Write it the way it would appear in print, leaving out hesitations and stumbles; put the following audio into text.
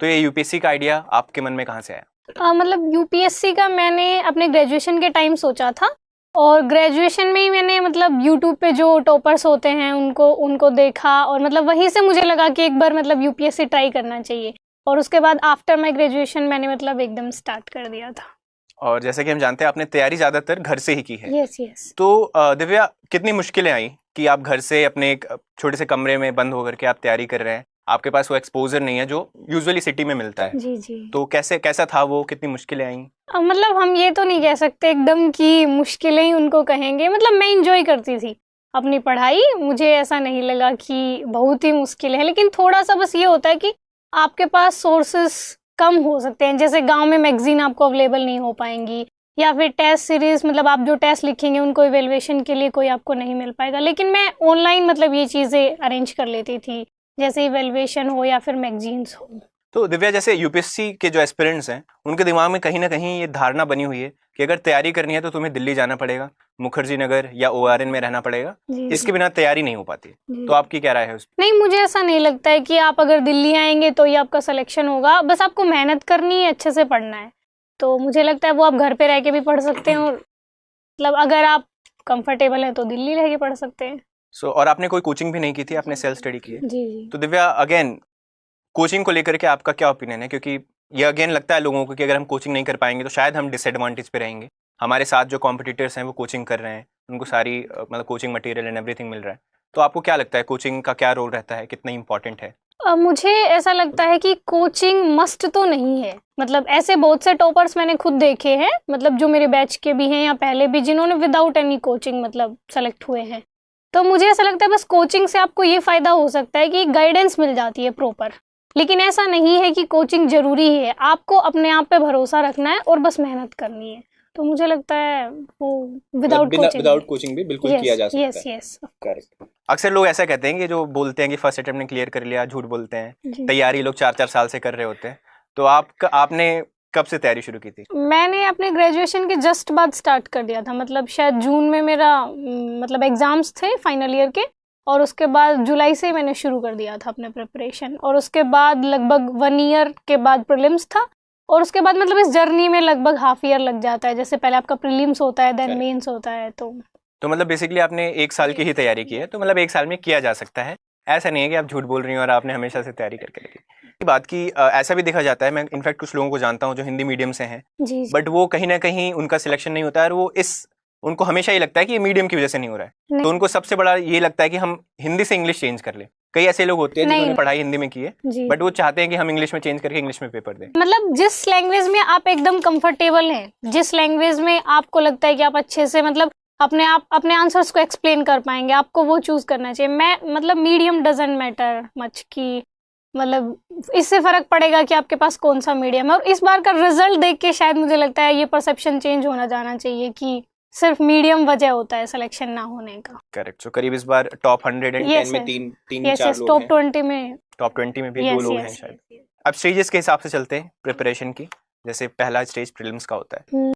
तो ये यूपीएससी का आइडिया आपके मन में कहाँ से आया? मतलब यूपीएससी का मैंने अपने ग्रेजुएशन के टाइम सोचा था, और ग्रेजुएशन में ही मैंने मतलब यूट्यूब पे जो टॉपर्स होते हैं उनको देखा, और मतलब वहीं से मुझे लगा कि एक बार मतलब यूपीएससी ट्राई करना चाहिए, और उसके बाद आफ्टर माय ग्रेजुएशन मैंने मतलब एकदम स्टार्ट कर दिया था। और जैसे कि हम जानते हैं आपने तैयारी ज्यादातर घर से ही की है। यस। तो दिव्या, कितनी मुश्किलें आई कि आप घर से अपने एक छोटे से कमरे में बंद होकर के आप तैयारी कर रहे हैं, आपके पास वो एक्सपोजर नहीं है जो यूजुअली सिटी में मिलता है। जी। तो कैसा था वो, कितनी मुश्किलें आई? मतलब हम ये तो नहीं कह सकते एकदम कि मुश्किलें ही उनको कहेंगे, मतलब मैं इंजॉय करती थी अपनी पढ़ाई, मुझे ऐसा नहीं लगा कि बहुत ही मुश्किल है, लेकिन थोड़ा सा बस ये होता है कि आपके पास सोर्सेस कम हो सकते हैं, जैसे गांव में मैगजीन आपको अवेलेबल नहीं हो पाएंगी, या फिर टेस्ट सीरीज, मतलब आप जो टेस्ट लिखेंगे उनको इवेल्युएशन के लिए कोई आपको नहीं मिल पाएगा, लेकिन मैं ऑनलाइन मतलब ये चीज़ें अरेंज कर लेती थी, जैसे इवेल्युएशन हो या फिर मैगजीन्स हो। तो दिव्या, जैसे यूपीएससी के जो एस्पिरेंट्स हैं उनके दिमाग में कहीं ना कहीं ये धारणा बनी हुई है कि अगर तैयारी करनी है तो तुम्हें दिल्ली जाना पड़ेगा, मुखर्जी नगर या ओआरएन में रहना पड़ेगा, इसके बिना तैयारी नहीं हो पाती। तो आपकी क्या राय है उस पर? नहीं, मुझे ऐसा नहीं लगता है कि आप अगर दिल्ली आएंगे तो ही आपका सिलेक्शन होगा, बस आपको मेहनत करनी है, अच्छे से पढ़ना है। तो मुझे लगता है वो आप घर पे रह के भी पढ़ सकते हैं, और मतलब अगर आप कंफर्टेबल हैं तो दिल्ली रह के पढ़ सकते हैं। और आपने कोई कोचिंग भी नहीं की थी, आपने सेल्फ स्टडी की है? जी। तो दिव्या, अगेन कोचिंग को लेकर के आपका क्या ओपिनियन है? क्योंकि ये अगेन लगता है लोगों को कि अगर हम कोचिंग नहीं कर पाएंगे तो शायद हम डिसएडवांटेज पे रहेंगे। हमारे साथ जो कॉम्पिटिटर्स हैं वो कोचिंग कर रहे हैं, उनको सारी मतलब कोचिंग मटेरियल एंड एवरीथिंग मिल रहा है। तो आपको क्या लगता है कोचिंग का क्या रोल रहता है, कितना इंपॉर्टेंट है? मुझे ऐसा लगता है कि कोचिंग मस्ट तो नहीं है, मतलब ऐसे बहुत से टॉपर्स मैंने खुद देखे हैं, मतलब जो मेरे बैच के भी हैं या पहले भी, जिन्होंने विदाउट एनी कोचिंग मतलब सेलेक्ट हुए हैं। तो मुझे ऐसा लगता है बस कोचिंग से आपको ये फायदा हो सकता है कि गाइडेंस मिल जाती है प्रॉपर, लेकिन ऐसा नहीं है कि कोचिंग जरूरी है, आपको अपने आप पे भरोसा रखना है और बस मेहनत करनी है। तो मुझे लगता है वो विदाउट कोचिंग भी बिल्कुल किया जा सकता है। यस। करेक्ट। अक्सर लोग ऐसा कहते हैं कि जो बोलते हैं कि फर्स्ट अटेम्प्ट में क्लियर कर लिया, झूठ बोलते हैं। तैयारी लोग 4-4 साल से कर रहे होते हैं। तो आपने कब से तैयारी शुरू की थी? मैंने अपने ग्रेजुएशन के जस्ट बाद स्टार्ट कर दिया था, मतलब शायद जून में मेरा मतलब एग्जाम्स थे फाइनल ईयर के, और उसके बाद जुलाई से मैंने शुरू कर दिया था अपने प्रिपरेशन, और उसके बाद लगभग 1 ईयर के बाद प्रीलिम्स था, और उसके बाद मतलब इस जर्नी में लगभग हाफ ईयर लग जाता है, जैसे पहले आपका प्रीलिम्स होता है, देन मेंस होता है। तो मतलब बेसिकली आपने 1 साल की ही तैयारी की है, तो मतलब 1 साल में किया जा सकता है, ऐसा नहीं है कि आप झूठ बोल रही हैं और आपने हमेशा से तैयारी करके रखी बात की। ऐसा भी देखा जाता है, मैं इनफैक्ट कुछ लोगों को जानता हूँ जो हिंदी मीडियम से हैं, बट वो कहीं ना कहीं उनका सिलेक्शन नहीं होता है, और वो उनको हमेशा ये लगता है कि ये मीडियम की वजह से नहीं हो रहा है, तो उनको सबसे बड़ा ये लगता है कि हम हिंदी से इंग्लिश चेंज कर ले। कई ऐसे लोग होते हैं जिन्होंने पढ़ाई हिंदी में की है, बट वो चाहते हैं कि हम इंग्लिश में चेंज करके इंग्लिश में पेपर दें। मतलब जिस लैंग्वेज में आप एकदम कंफर्टेबल हैं, जिस लैंग्वेज में आपको लगता है कि आप अच्छे से मतलब अपने आंसर्स को एक्सप्लेन कर पाएंगे, आपको वो चूज करना चाहिए। मैं मतलब मीडियम डजंट मैटर मच की, मतलब इससे फर्क पड़ेगा कि आपके पास कौन सा मीडियम है, और इस बार का रिजल्ट देख के शायद मुझे लगता है ये परसेप्शन चेंज होना जाना चाहिए कि सिर्फ मीडियम वजह होता है सिलेक्शन ना होने का। करेक्ट। सो करीब इस बार टॉप 110 में 3-4 लोग हैं। टॉप 20 में भी 2 लोग हैं शायद। अब स्टेजेस के हिसाब से चलते हैं प्रिपरेशन की, जैसे पहला स्टेज प्रीलिम्स का होता है।